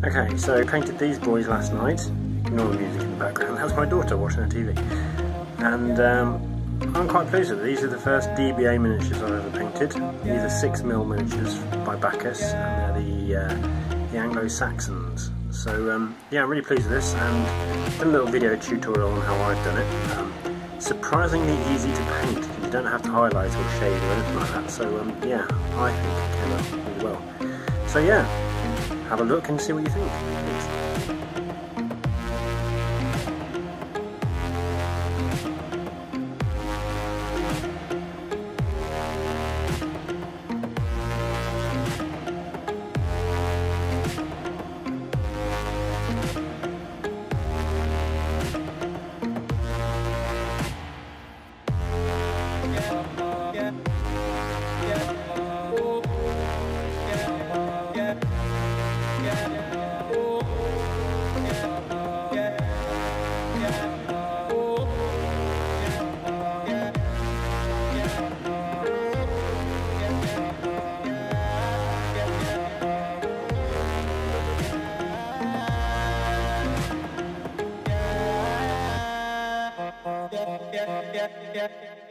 Okay, so I painted these boys last night. Ignore the music in the background, that's my daughter watching her TV. And I'm quite pleased with it. These are the first DBA miniatures I've ever painted. These are 6mm miniatures by Baccus, and they're the Anglo-Saxons. So yeah, I'm really pleased with this, and I've done a little video tutorial on how I've done it. Surprisingly easy to paint, because you don't have to highlight or shade or anything like that. So yeah, I think it came out really well. So yeah, have a look and see what you think. Yeah.